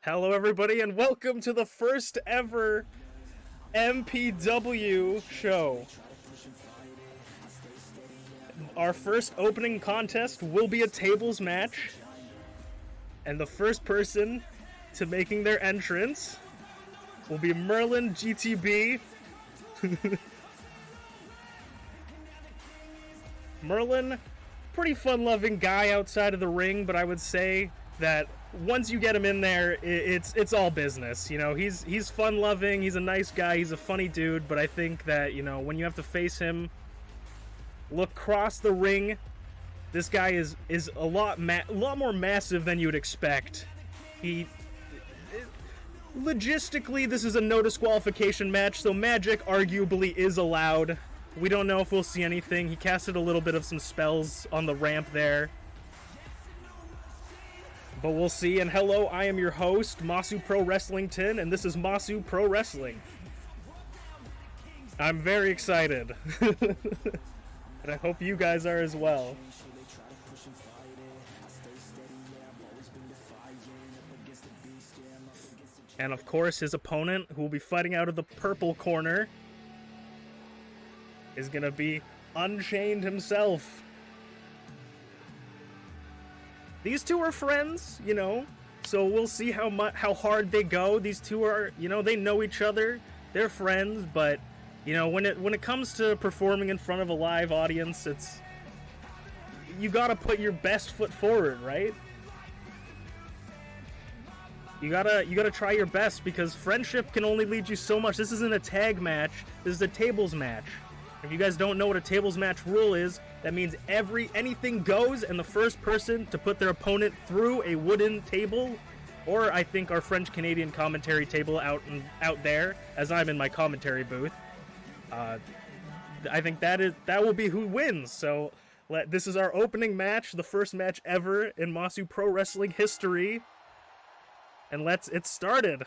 Hello everybody and welcome to the first ever MPW show. Our first opening contest will be a tables match, and the first person to making their entrance will be MerlinGTB. Merlin, pretty fun-loving guy outside of the ring, but I would say that once you get him in there, it's all business. You know, he's fun-loving, he's a nice guy, he's a funny dude, but I think that, you know, when you have to face him, look across the ring, this guy is a lot more massive than you would expect. Logistically, this is a no disqualification match, so magic arguably is allowed. We don't know if we'll see anything. He casted a little bit of some spells on the ramp there, but we'll see. And hello, I am your host, Masu Pro Wrestlington, and this is Masu Pro Wrestling. I'm very excited. And I hope you guys are as well. And of course, his opponent, who will be fighting out of the purple corner, is gonna be Unchained himself. These two are friends, you know, so we'll see how hard they go. These two are, you know, they know each other, they're friends, but you know, when it comes to performing in front of a live audience, you gotta put your best foot forward, right? You gotta try your best, because friendship can only lead you so much. This isn't a tag match, this is a tables match. If you guys don't know what a tables match rule is, that means anything goes, and the first person to put their opponent through a wooden table, or I think our French-Canadian commentary table out there, as I'm in my commentary booth, I think that will be who wins. So this is our opening match, the first match ever in Masu Pro Wrestling history, and it's started.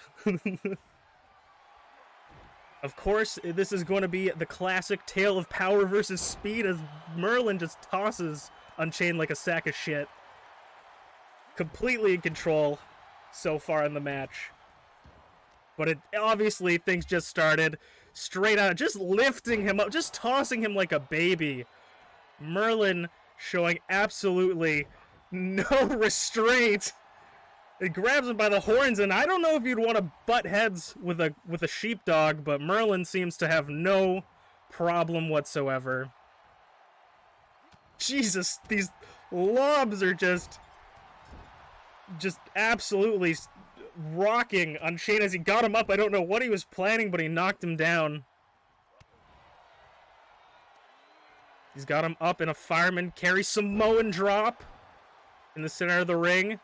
Of course, this is going to be the classic tale of power versus speed, as Merlin just tosses Unchained like a sack of shit. Completely in control so far in the match. But obviously, things just started. Straight out, just lifting him up, just tossing him like a baby. Merlin showing absolutely no restraint. It grabs him by the horns, and I don't know if you'd want to butt heads with a sheepdog, but Merlin seems to have no problem whatsoever. Jesus, these lobs are just absolutely rocking Unchained as he got him up. I don't know what he was planning, but he knocked him down. He's got him up in a fireman carry Samoan drop in the center of the ring.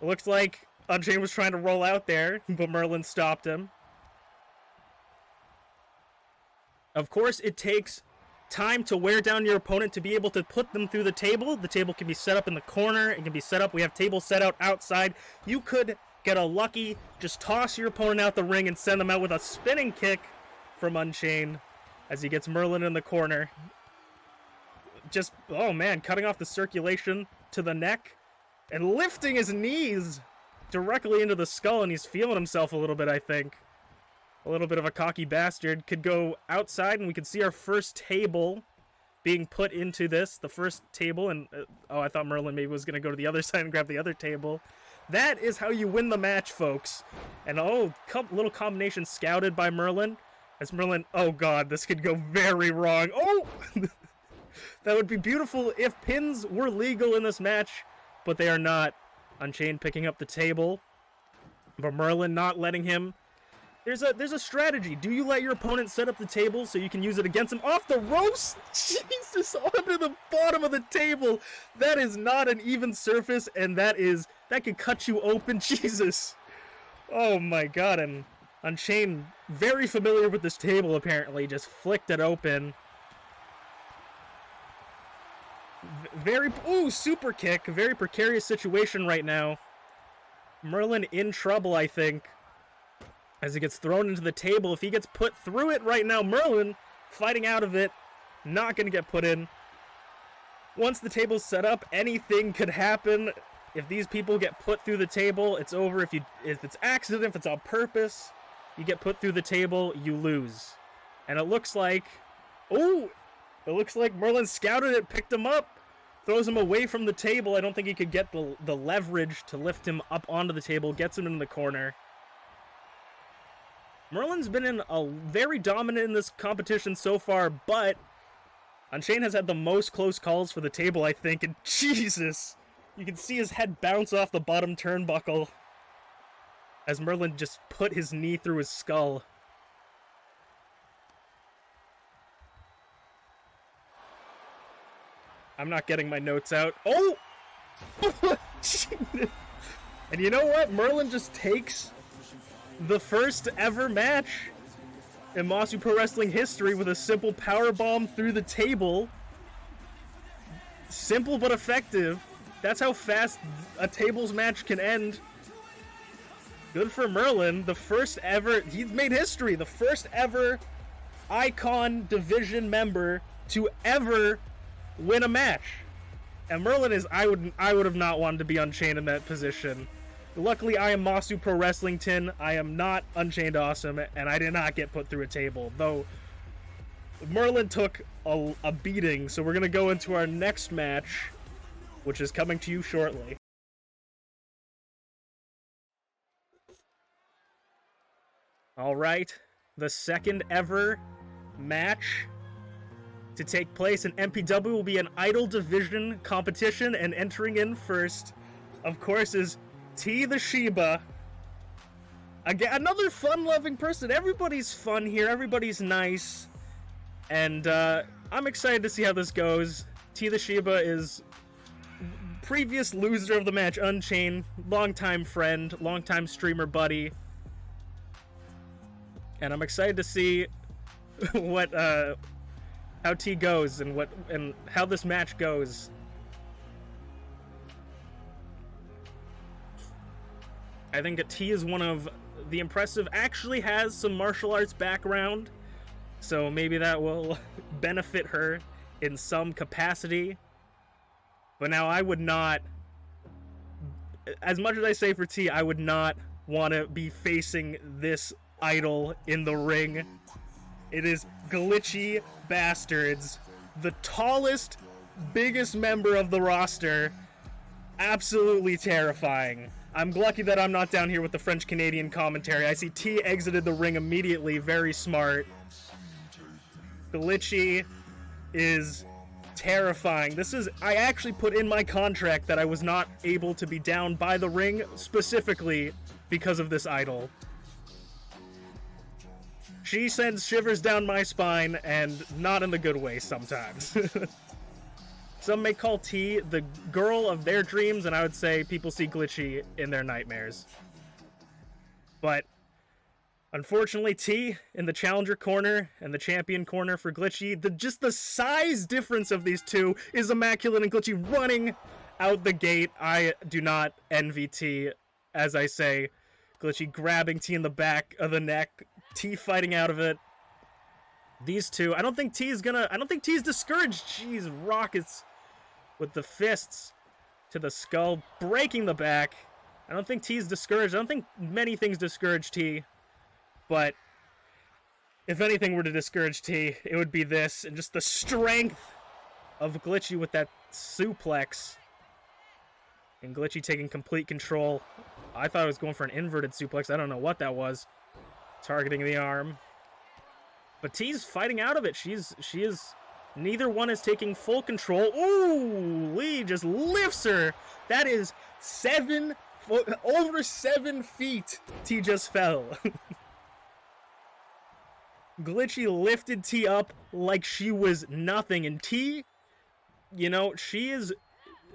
It looks like Unchained was trying to roll out there, but Merlin stopped him. Of course, it takes time to wear down your opponent to be able to put them through the table. The table can be set up in the corner. It can be set up. We have tables set out outside. You could get a lucky, just toss your opponent out the ring and send them out with a spinning kick from Unchained as he gets Merlin in the corner. Just, oh man, cutting off the circulation to the neck and lifting his knees directly into the skull, and he's feeling himself a little bit, I think. A little bit of a cocky bastard. Could go outside, and we could see our first table being put into this. The first table, and oh, I thought Merlin maybe was going to go to the other side and grab the other table. That is how you win the match, folks. And oh, little combination scouted by Merlin. As Merlin, oh god, this could go very wrong. Oh! That would be beautiful if pins were legal in this match, but they are not. Unchained picking up the table, but Merlin not letting him. There's a strategy. Do you let your opponent set up the table so you can use it against him? Off the ropes? Jesus, onto the bottom of the table. That is not an even surface, and that could cut you open. Jesus. Oh my god, and Unchained, very familiar with this table apparently, just flicked it open. Super kick. Very precarious situation right now. Merlin in trouble, I think, as he gets thrown into the table. If he gets put through it right now, Merlin fighting out of it, not going to get put in. Once the table's set up, anything could happen. if these people get put through the table, it's over. If it's accident, if it's on purpose, you get put through the table, you lose. And it looks like, Merlin scouted it, picked him up, throws him away from the table. I don't think he could get the leverage to lift him up onto the table, gets him in the corner. Merlin's been very dominant in this competition so far, but Unchained has had the most close calls for the table, I think, and Jesus! You can see his head bounce off the bottom turnbuckle as Merlin just put his knee through his skull. I'm not getting my notes out. Oh! And you know what? Merlin just takes the first ever match in Masu Pro Wrestling history with a simple powerbomb through the table. Simple but effective. That's how fast a tables match can end. Good for Merlin. The first ever, he's made history. The first ever Icon Division member to ever win a match. And Merlin is, I would have not wanted to be Unchained in that position. Luckily, I am Masu Pro Wrestling Tin. I am not UnchainedAwesome, and I did not get put through a table. Though, Merlin took a beating, so we're going to go into our next match, which is coming to you shortly. Alright, the second ever match to take place in MPW will be an Idol Division competition, and entering in first, of course, is TeaTheShiba. Again, another fun-loving person. Everybody's fun here, everybody's nice, and I'm excited to see how this goes. TeaTheShiba is previous loser of the match, Unchained, longtime friend, longtime streamer buddy, and I'm excited to see what how T goes and how this match goes. I think T is one of the impressive, actually has some martial arts background, so maybe that will benefit her in some capacity. But now I would not, as much as I say for T, I would not want to be facing this idol in the ring. It is GlitchyBasturds, the tallest, biggest member of the roster. Absolutely terrifying. I'm lucky that I'm not down here with the French-Canadian commentary. I see T exited the ring immediately, very smart. Glitchy is terrifying. I actually put in my contract that I was not able to be down by the ring specifically because of this idol. She sends shivers down my spine, and not in the good way sometimes. Some may call T the girl of their dreams, and I would say people see Glitchy in their nightmares. But unfortunately, T in the challenger corner and the champion corner for Glitchy, just the size difference of these two is immaculate, and Glitchy running out the gate. I do not envy T, as I say. Glitchy grabbing T in the back of the neck, T fighting out of it. These two, I don't think T's discouraged. Jeez, rockets with the fists to the skull, breaking the back. I don't think T's discouraged. I don't think many things discourage T. But if anything were to discourage T, it would be this, and just the strength of Glitchy with that suplex. And Glitchy taking complete control. I thought I was going for an inverted suplex. I don't know what that was. Targeting the arm. But T's fighting out of it. She is, neither one is taking full control. Ooh, Lee just lifts her. That is over 7 feet. T just fell. Glitchy lifted T up like she was nothing. And T, she is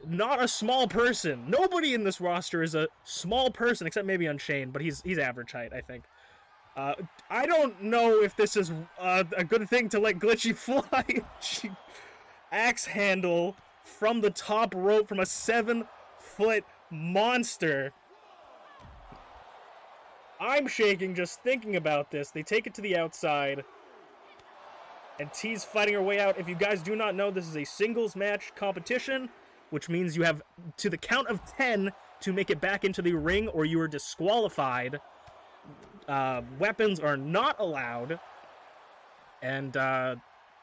not a small person. Nobody in this roster is a small person, except maybe Unchained, but he's average height, I think. I don't know if this is a good thing to let Glitchy fly. Axe handle from the top rope from a 7-foot monster. I'm shaking just thinking about this. They take it to the outside, and T's fighting her way out. If you guys do not know, this is a singles match competition. which means you have to the count of 10 to make it back into the ring, or you are disqualified. Weapons are not allowed. And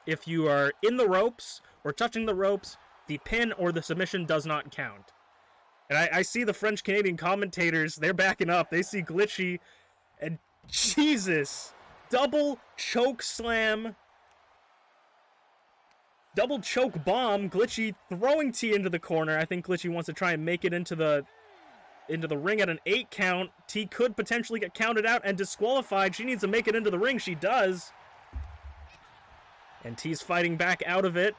if you are in the ropes or touching the ropes, the pin or the submission does not count. And I see the French-Canadian commentators, they're backing up. They see Glitchy, and Jesus, double choke slam, double choke bomb. Glitchy throwing T into the corner. I think Glitchy wants to try and make it into the ring at an 8 count. T could potentially get counted out and disqualified. She needs to make it into the ring. She does. And T's fighting back out of it.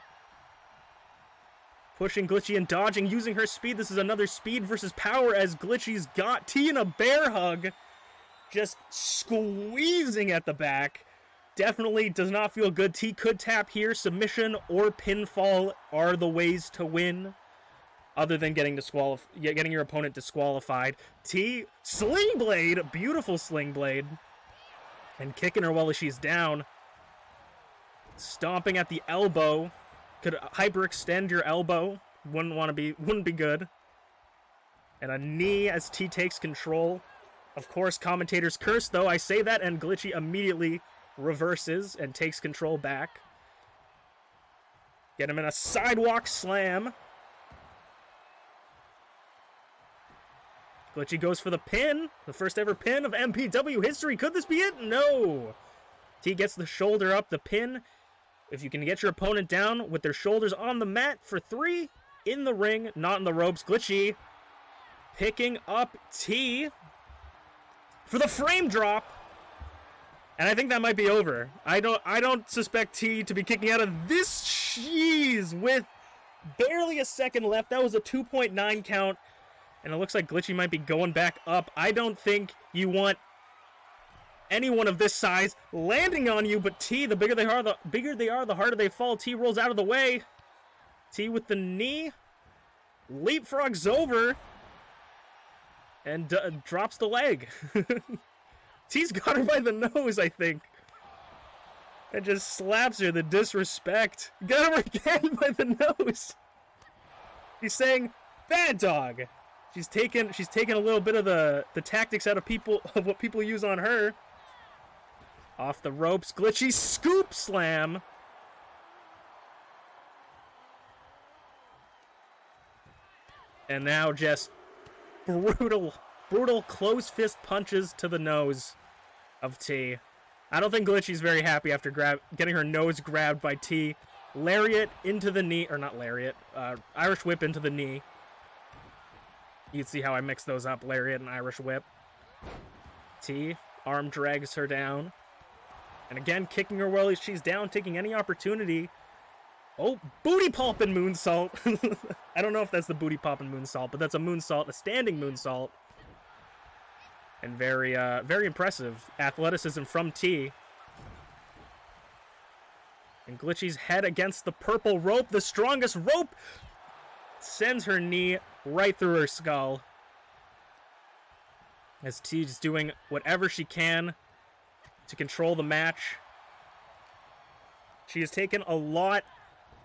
Pushing Glitchy and dodging, using her speed. This is another speed versus power as Glitchy's got T in a bear hug. Just squeezing at the back. Definitely does not feel good. T could tap here. Submission or pinfall are the ways to win, other than getting your opponent disqualified. T, sling blade, beautiful sling blade, and kicking her while she's down. Stomping at the elbow. Could hyperextend your elbow. Wouldn't be good. And a knee as T takes control. Of course, commentators curse, though. I say that, and Glitchy immediately reverses and takes control back. Get him in a sidewalk slam. Glitchy goes for the pin. The first ever pin of MPW history. Could this be it? No. T gets the shoulder up. The pin. If you can get your opponent down with their shoulders on the mat for 3 in the ring, not in the ropes. Glitchy picking up T for the frame drop. And I think that might be over. I don't suspect T to be kicking out of this cheese with barely a second left. That was a 2.9 count. And it looks like Glitchy might be going back up. I don't think you want anyone of this size landing on you, but T, the bigger they are, the harder they fall. T rolls out of the way. T with the knee. Leapfrogs over. And drops the leg. T's got her by the nose, I think. And just slaps her, the disrespect. Got her again by the nose. He's saying, bad dog. She's taken a little bit of the tactics out of what people use on her. Off the ropes, Glitchy scoop slam. And now just brutal close fist punches to the nose of T. I don't think Glitchy's very happy after getting her nose grabbed by T. Lariat into the knee, or not lariat, Irish whip into the knee. You can see how I mix those up, lariat and Irish whip. T, arm drags her down. And again, kicking her while she's down, taking any opportunity. Oh, booty pulp and moonsault. I don't know if that's the booty pop and moonsault, but that's a moonsault, a standing moonsault. And very impressive athleticism from T. And Glitchy's head against the purple rope, the strongest rope, sends her knee right through her skull. As T's doing whatever she can to control the match. She has taken a lot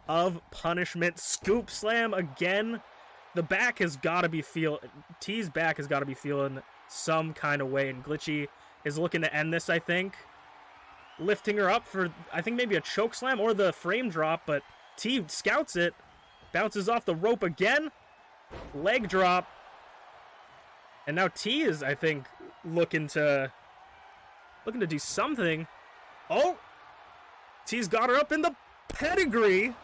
of punishment. Scoop slam again. The back has got to be T's back has got to be feeling some kind of way, and Glitchy is looking to end this, I think. Lifting her up for, I think, maybe a choke slam or the frame drop, but T scouts it. Bounces off the rope again. Leg drop. And now T is, I think, looking to do something. Oh! T's got her up in the pedigree.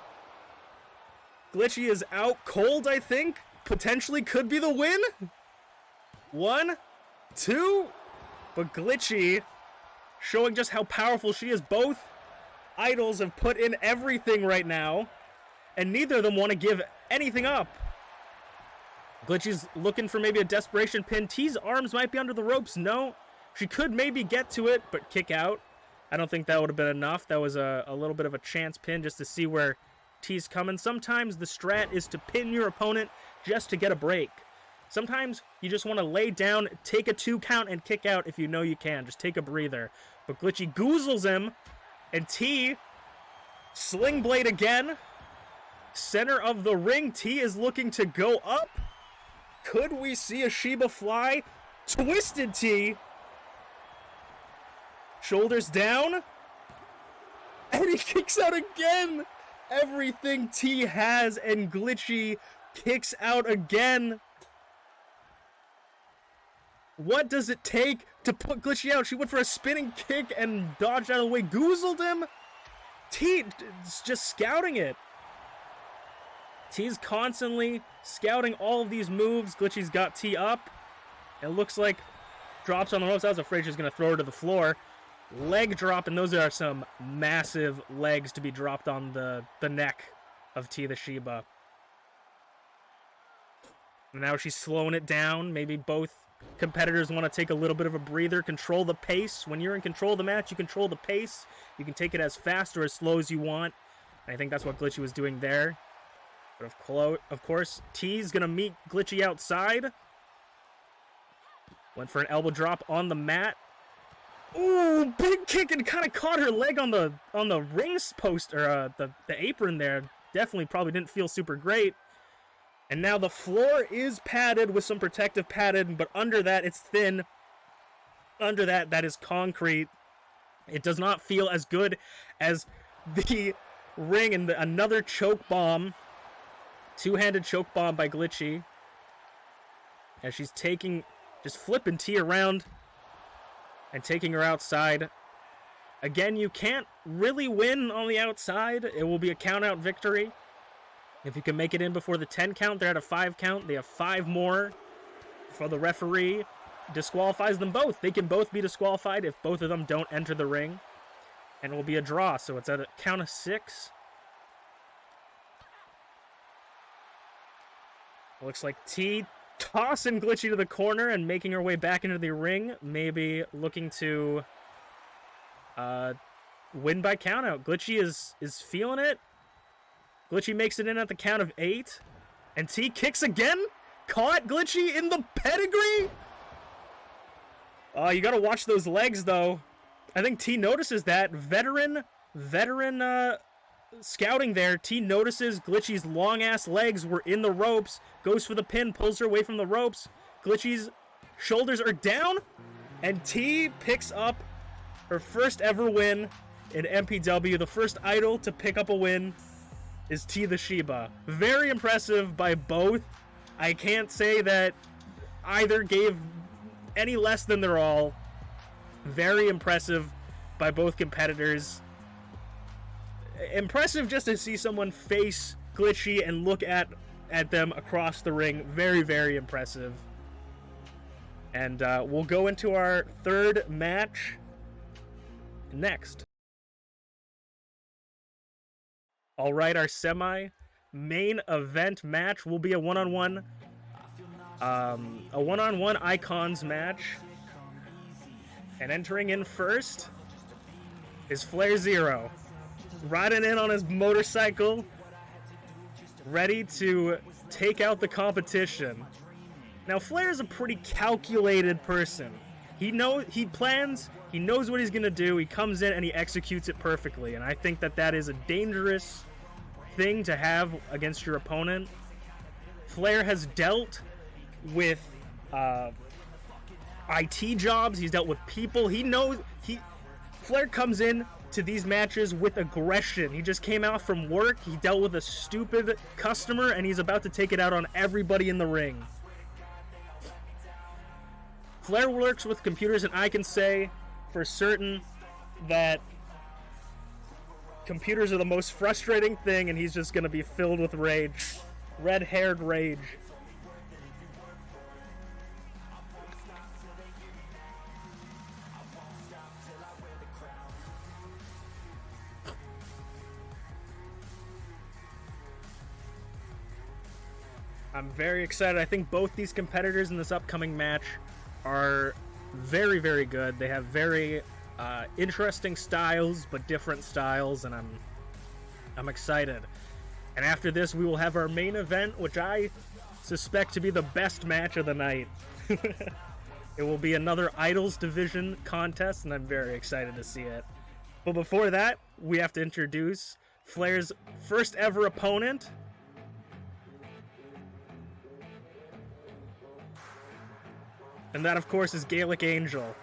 Glitchy is out cold, I think. Potentially could be the win. 1, 2. But Glitchy showing just how powerful she is. Both idols have put in everything right now, and neither of them want to give anything up. Glitchy's looking for maybe a desperation pin. T's arms might be under the ropes. No. She could maybe get to it, but kick out. I don't think that would have been enough. That was a little bit of a chance pin just to see where T's coming. Sometimes the strat is to pin your opponent just to get a break. Sometimes you just want to lay down, take a 2 count, and kick out if you know you can. Just take a breather. But Glitchy goozles him, and T, sling blade again. center of the ring. T is looking to go up. Could we see a Sheba fly? Twisted T. Shoulders down. And he kicks out again. Everything T has, and Glitchy kicks out again. What does it take to put Glitchy out? She went for a spinning kick and dodged out of the way. Goozled him. T is just scouting it. T's constantly scouting all of these moves. Glitchy's got T up. It looks like drops on the ropes. I was afraid she was going to throw her to the floor. Leg drop, and those are some massive legs to be dropped on the neck of TeaTheShiba. Now she's slowing it down. Maybe both competitors want to take a little bit of a breather, control the pace. When you're in control of the match, you control the pace. You can take it as fast or as slow as you want. And I think that's what Glitchy was doing there. But of course, T's going to meet Glitchy outside. Went for an elbow drop on the mat. Ooh, big kick, and kind of caught her leg on the rings post, or the apron there. Definitely probably didn't feel super great. And now the floor is padded with some protective padding, but under that it's thin. Under that is concrete. It does not feel as good as the ring, and another choke bomb. Two-handed choke bomb by Glitchy. As she's just flipping T around and taking her outside. Again, you can't really win on the outside. It will be a count-out victory. If you can make it in before the 10 count, they're at a 5 count. They have 5 more before the referee disqualifies them both. They can both be disqualified if both of them don't enter the ring. And it will be a draw, so it's at a count of 6. Looks like T tossing Glitchy to the corner and making her way back into the ring. Maybe looking to win by countout. Glitchy is feeling it. Glitchy makes it in at the count of 8. And T kicks again. Caught Glitchy in the pedigree. You gotta watch those legs, though. I think T notices that. Veteran scouting there. T notices Glitchy's long-ass legs were in the ropes. Goes for the pin, pulls her away from the ropes. Glitchy's shoulders are down. And T picks up her first ever win in MPW. The first idol to pick up a win is TeaTheShiba. Very impressive by both. I can't say that either gave any less than their all. Very impressive by both competitors. Impressive just to see someone face Glitchy and look at them across the ring. Very, very impressive. And we'll go into our third match next. All right, our semi-main event match will be a one-on-one icons match. And entering in first is FlairZero, riding in on his motorcycle, ready to take out the competition. Now, Flair is a pretty calculated person. He plans, he knows what he's going to do, he comes in and he executes it perfectly, and I think that is a dangerous thing to have against your opponent. Flair has dealt with IT jobs, he's dealt with people, Flair comes in to these matches with aggression. He just came out from work, he dealt with a stupid customer, and he's about to take it out on everybody in the ring. Flair works with computers, and I can say for certain that computers are the most frustrating thing, and he's just going to be filled with rage. Red-haired rage. I'm very excited. I think both these competitors in this upcoming match are very, very good. They have very interesting styles, but different styles, and I'm excited. And after this, we will have our main event, which I suspect to be the best match of the night. It will be another Idols Division contest, and I'm very excited to see it. But before that, we have to introduce Flair's first ever opponent. And that, of course, is Gaelic Angel.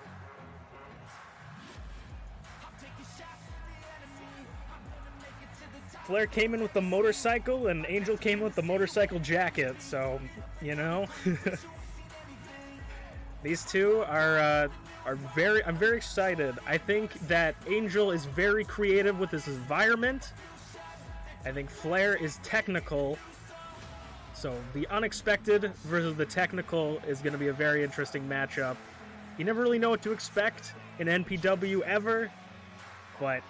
Flair came in with the motorcycle, and Angel came with the motorcycle jacket, so, you know. These two are very, I'm very excited. I think that Angel is very creative with his environment. I think Flair is technical. So the unexpected versus the technical is going to be a very interesting matchup. You never really know what to expect in NPW ever, but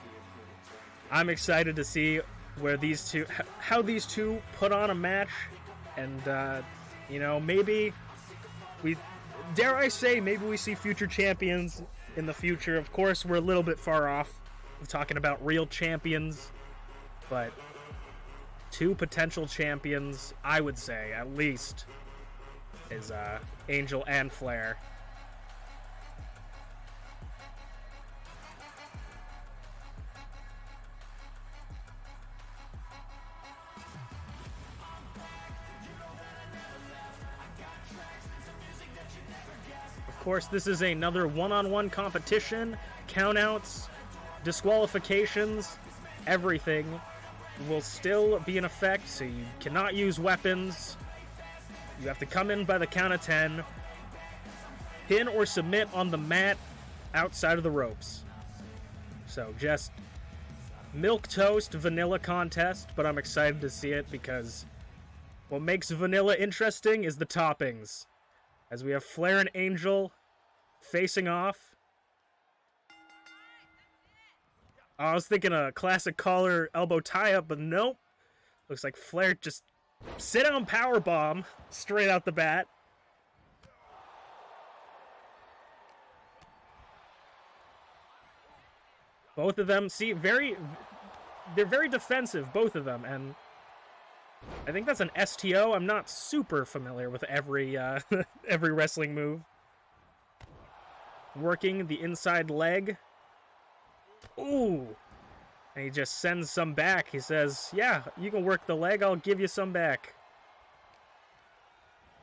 I'm excited to see where these two, how these two put on a match, and you know, maybe we, dare I say, maybe we see future champions in the future. Of course, we're a little bit far off of talking about real champions, but two potential champions, I would say, at least, is Angel and Flair. Of course, this is another one-on-one competition. Countouts, disqualifications, everything will still be in effect, so you cannot use weapons. You have to come in by the count of 10, pin or submit on the mat outside of the ropes. So just milquetoast vanilla contest, but I'm excited to see it because what makes vanilla interesting is the toppings. As we have Flair and Angel facing off. I was thinking a classic collar elbow tie-up, but nope. Looks like Flair just sit-down powerbomb straight out the bat. Both of them, see, they're very defensive, both of them, and I think that's an STO. I'm not super familiar with every every wrestling move. Working the inside leg. Ooh. And he just sends some back. He says, yeah, you can work the leg. I'll give you some back.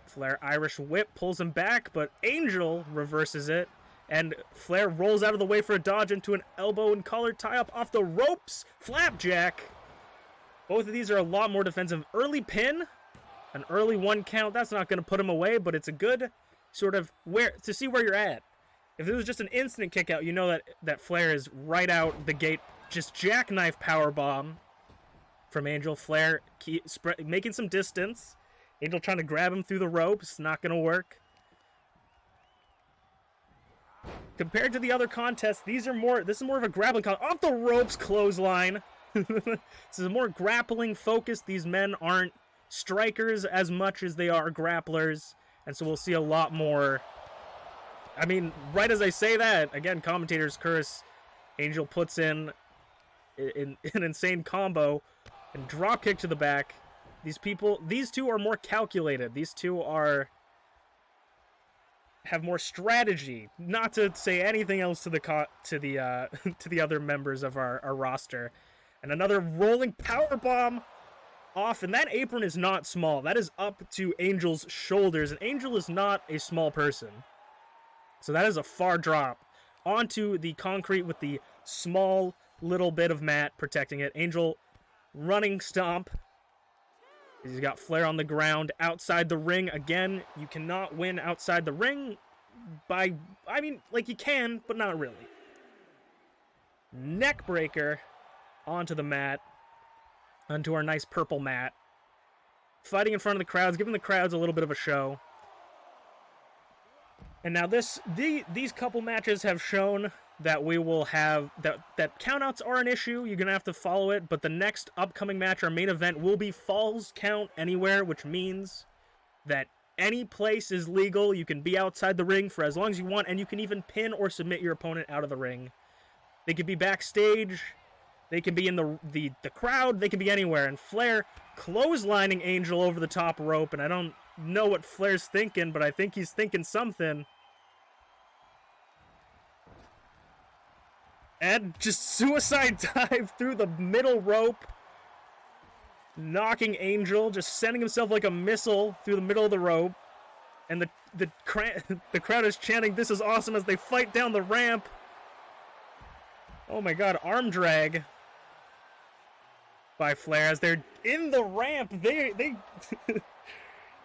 Flair Irish whip pulls him back, but Angel reverses it. And Flair rolls out of the way for a dodge into an elbow and collar tie-up off the ropes. Flapjack. Both of these are a lot more defensive. Early pin, an early 1 count, that's not going to put him away, but it's a good sort of to see where you're at. If it was just an instant kick out, you know that Flair is right out the gate. Just jackknife powerbomb from Angel. Flair making some distance. Angel trying to grab him through the ropes. Not going to work. Compared to the other contests, this is more of a grappling contest. Off the ropes clothesline. This is more grappling focused. These men aren't strikers as much as they are grapplers, and so we'll see a lot more. I mean, right as I say that, again, commentators curse. Angel puts in an insane combo and drop kick to the back. These two are more calculated. These two have more strategy. Not to say anything else to the other members of our roster. And another rolling powerbomb off, and that apron is not small. That is up to Angel's shoulders, and Angel is not a small person. So that is a far drop onto the concrete with the small little bit of mat protecting it. Angel running stomp. He's got Flair on the ground outside the ring. Again, you cannot win outside the ring I mean, like you can, but not really. Neck breaker onto the mat, onto our nice purple mat. Fighting in front of the crowds, giving the crowds a little bit of a show. And now these couple matches have shown that we will have, that countouts are an issue. You're going to have to follow it, but the next upcoming match, our main event, will be Falls Count Anywhere, which means that any place is legal. You can be outside the ring for as long as you want, and you can even pin or submit your opponent out of the ring. They could be backstage, they can be in the crowd, they can be anywhere. And Flair clotheslining Angel over the top rope, and I don't know what Flair's thinking, but I think he's thinking something. And just suicide dive through the middle rope, knocking Angel, just sending himself like a missile through the middle of the rope. And the crowd is chanting, "This is awesome," as they fight down the ramp. Oh my god, arm drag by Flair as they're in the ramp. They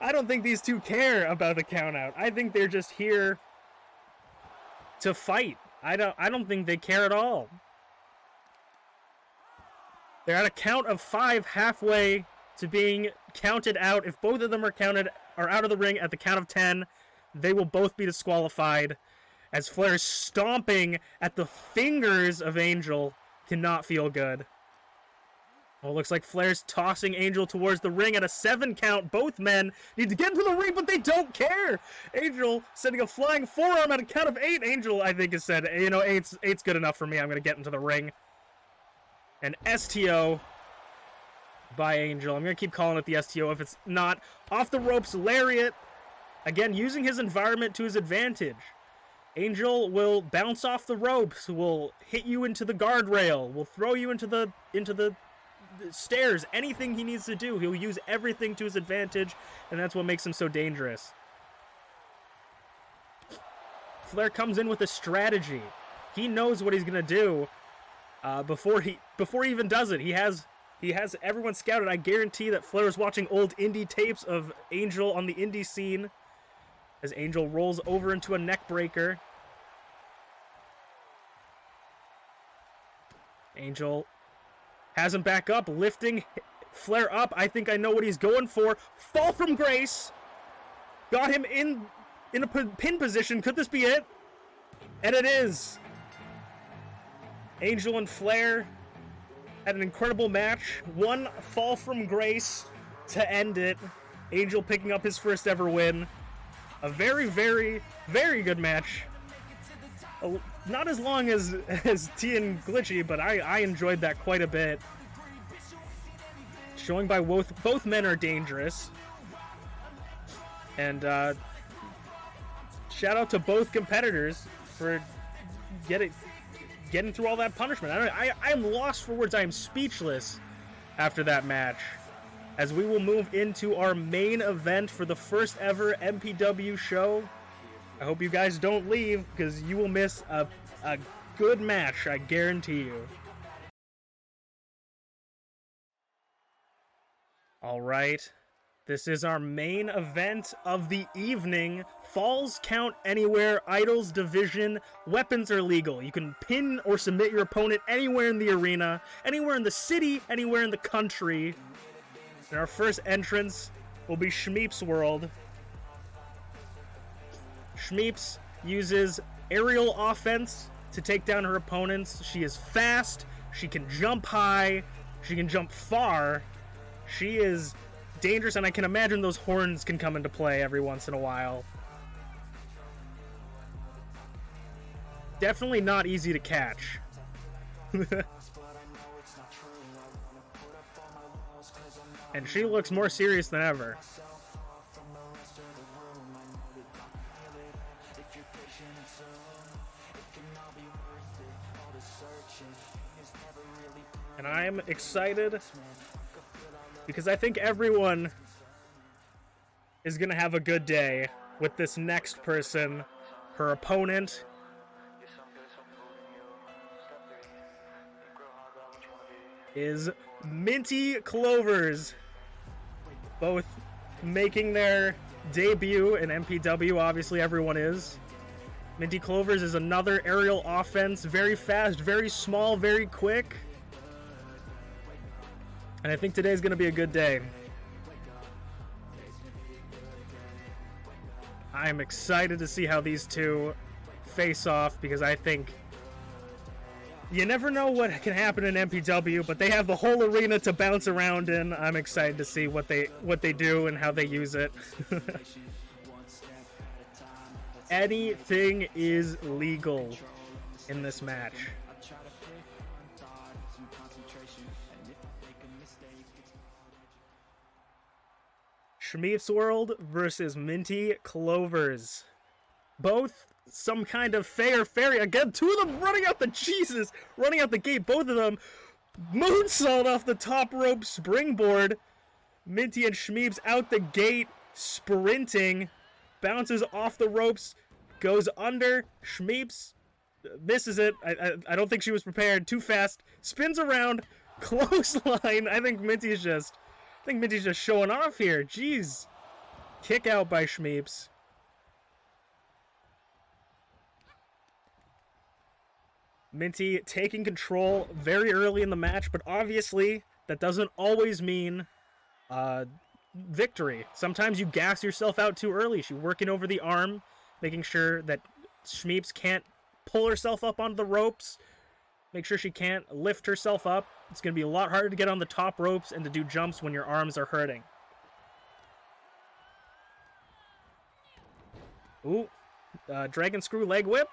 I don't think these two care about the count out. I think they're just here to fight. I don't think they care at all. They're at a count of 5, halfway to being counted out. If both of them are out of the ring at the count of 10, they will both be disqualified, as Flair is stomping at the fingers of Angel. Cannot feel good. Well, it looks like Flair's tossing Angel towards the ring at a 7 count. Both men need to get into the ring, but they don't care. Angel sending a flying forearm at a count of 8. Angel, I think, has said, you know, eight's good enough for me. I'm going to get into the ring. An STO by Angel. I'm going to keep calling it the STO if it's not. Off the ropes lariat. Again, using his environment to his advantage. Angel will bounce off the ropes, will hit you into the guardrail, will throw you into the stairs. Anything he needs to do, he'll use everything to his advantage, and that's what makes him so dangerous. Flair comes in with a strategy. He knows what he's going to do before he even does it. He has everyone scouted. I guarantee that Flair is watching old indie tapes of Angel on the indie scene as Angel rolls over into a neck breaker. Angel has him back up, lifting Flair up. I think I know what he's going for. Fall from grace. Got him in a pin position. Could this be it? And it is. Angel and Flair had an incredible match. One fall from grace to end it. Angel picking up his first ever win. A very, very, very good match. Not as long as T and Glitchy, but I enjoyed that quite a bit. Showing by both men are dangerous. And shout out to both competitors for getting through all that punishment. I'm lost for words. I am speechless after that match. As we will move into our main event for the first ever MPW show. I hope you guys don't leave, because you will miss a good match, I guarantee you. Alright, this is our main event of the evening. Falls count anywhere, idols division, weapons are legal. You can pin or submit your opponent anywhere in the arena, anywhere in the city, anywhere in the country. And our first entrance will be ShmeepsWorld. Shmeeps uses aerial offense to take down her opponents. She is fast, she can jump high, she can jump far. She is dangerous, and I can imagine those horns can come into play every once in a while. Definitely not easy to catch. And she looks more serious than ever. And I'm excited because I think everyone is going to have a good day with this next person. Her opponent is MintyClovers. Both making their debut in MPW, obviously everyone is. MintyClovers is another aerial offense, very fast, very small, very quick. And I think today's going to be a good day. I'm excited to see how these two face off, because I think you never know what can happen in MPW, but they have the whole arena to bounce around in. I'm excited to see what they do and how they use it. Anything is legal in this match. ShmeepsWorld versus MintyClovers. Both some kind of fairy. Again, two of them running out the gate. Both of them moonsault off the top rope springboard. Minty and Shmeeps out the gate sprinting. bounces off the ropes, goes under. Shmeeps misses it. I don't think she was prepared. Too fast. Spins around. Clothesline. I think Minty's just showing off here. Jeez. Kick out by Shmeeps. Minty taking control very early in the match, but obviously that doesn't always mean victory. Sometimes you gas yourself out too early. She's working over the arm, making sure that Shmeeps can't pull herself up onto the ropes. Make sure she can't lift herself up. It's going to be a lot harder to get on the top ropes and to do jumps when your arms are hurting. Ooh, dragon screw leg whip.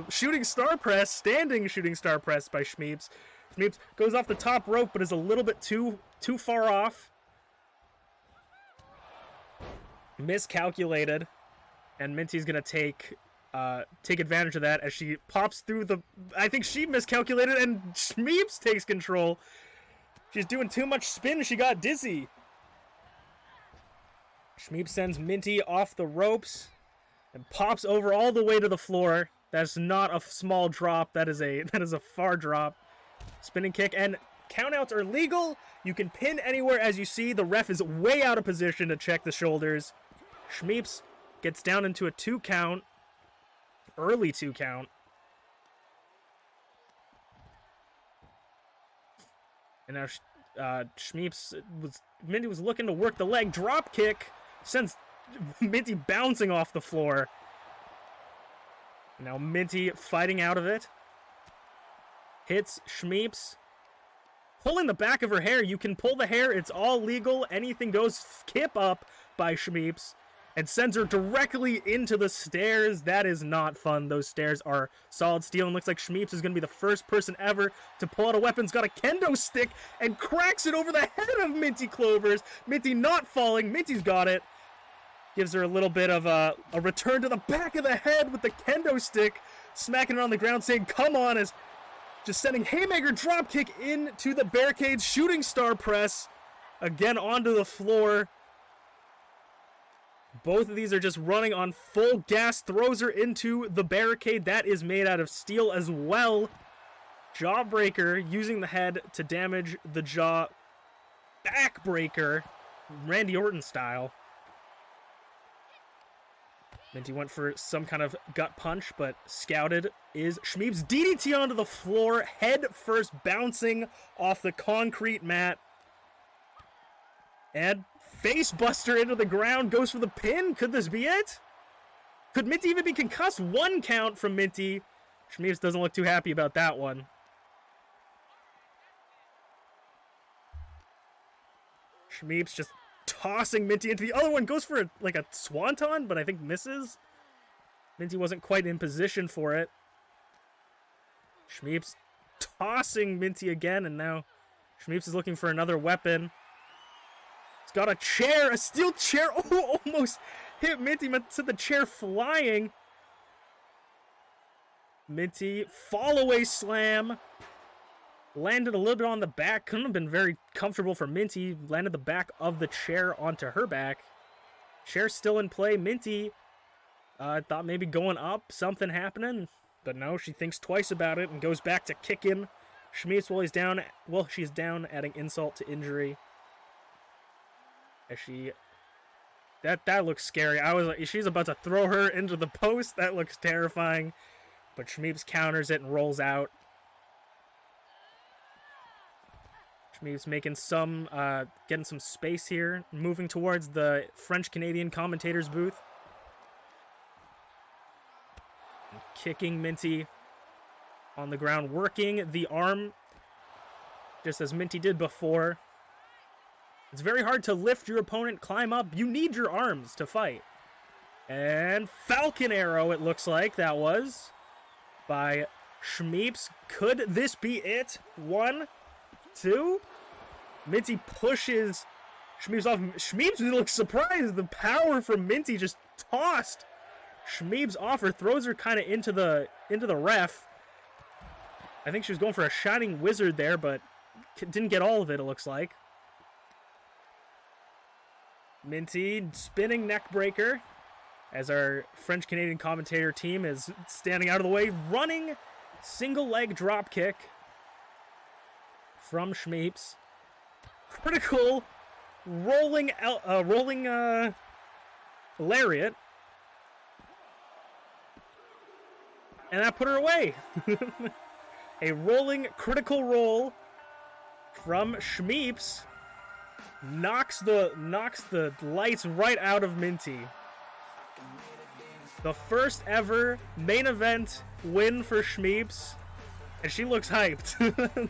Shooting star press, standing shooting star press by Shmeeps. Shmeeps goes off the top rope, but is a little bit too far off. Miscalculated, and Minty's gonna take advantage of that as she pops through the. I think she miscalculated, and Shmeeps takes control. She's doing too much spin. She got dizzy. Shmeeps sends Minty off the ropes and pops over all the way to the floor. That's not a small drop. That is a far drop. Spinning kick, and countouts are legal. You can pin anywhere. As you see, the ref is way out of position to check the shoulders. Shmeeps gets down into a 2 count. Early 2 count. And now Minty was looking to work the leg drop kick. Sends Minty bouncing off the floor. Now Minty fighting out of it. Hits Shmeeps. Pulling the back of her hair. You can pull the hair. It's all legal. Anything goes. Kip up by Shmeeps. And sends her directly into the stairs. That is not fun. Those stairs are solid steel. And looks like Shmeeps is going to be the first person ever to pull out a weapon. He's got a kendo stick and cracks it over the head of MintyClovers. Minty not falling. Minty's got it. Gives her a little bit of a return to the back of the head with the kendo stick. Smacking it on the ground saying, come on. As just sending haymaker dropkick into the barricades. Shooting star press. Again onto the floor. Both of these are just running on full gas. Throws her into the barricade. That is made out of steel as well. Jawbreaker using the head to damage the jaw. Backbreaker. Randy Orton style. Minty went for some kind of gut punch, but scouted is Shmeeps. DDT onto the floor. Head first bouncing off the concrete mat. And face buster into the ground, goes for the pin. Could this be it? Could Minty even be concussed? 1 count from Minty. Shmeeps doesn't look too happy about that one. Shmeeps just tossing Minty into the other one. Goes for like a swanton, but I think misses. Minty wasn't quite in position for it. Shmeeps tossing Minty again, and now Shmeeps is looking for another weapon. He's got a chair, a steel chair. Oh, almost hit Minty. Sent the chair flying. Minty, fall away slam. Landed a little bit on the back. Couldn't have been very comfortable for Minty. Landed the back of the chair onto her back. Chair still in play. Minty thought maybe going up, something happening. But no, she thinks twice about it and goes back to kicking Shmeeps while he's down. Well, she's down, adding insult to injury. As she... That looks scary. I was like, she's about to throw her into the post. That looks terrifying. But Shmeeps counters it and rolls out. Shmeeps making some, getting some space here. Moving towards the French-Canadian commentator's booth. And kicking Minty on the ground. Working the arm, just as Minty did before. It's very hard to lift your opponent, climb up. You need your arms to fight. And Falcon Arrow, it looks like that was, by Shmeeps. Could this be it? 1, 2. Minty pushes Shmeeps off. Shmeeps looks surprised. The power from Minty just tossed Shmeeps off her, throws her kind of into the ref. I think she was going for a Shining Wizard there, but didn't get all of it, it looks like. Minty spinning neck breaker. as our French-Canadian commentator team is standing out of the way, running single leg drop kick from Shmeeps. Critical rolling lariat. And that put her away. A rolling critical roll from Shmeeps knocks the lights right out of Minty. The first ever main event win for Shmeeps, and she looks hyped.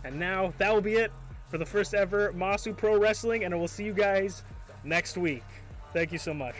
And now that will be it for the first ever Masu Pro Wrestling, and I will see you guys next week. Thank you so much.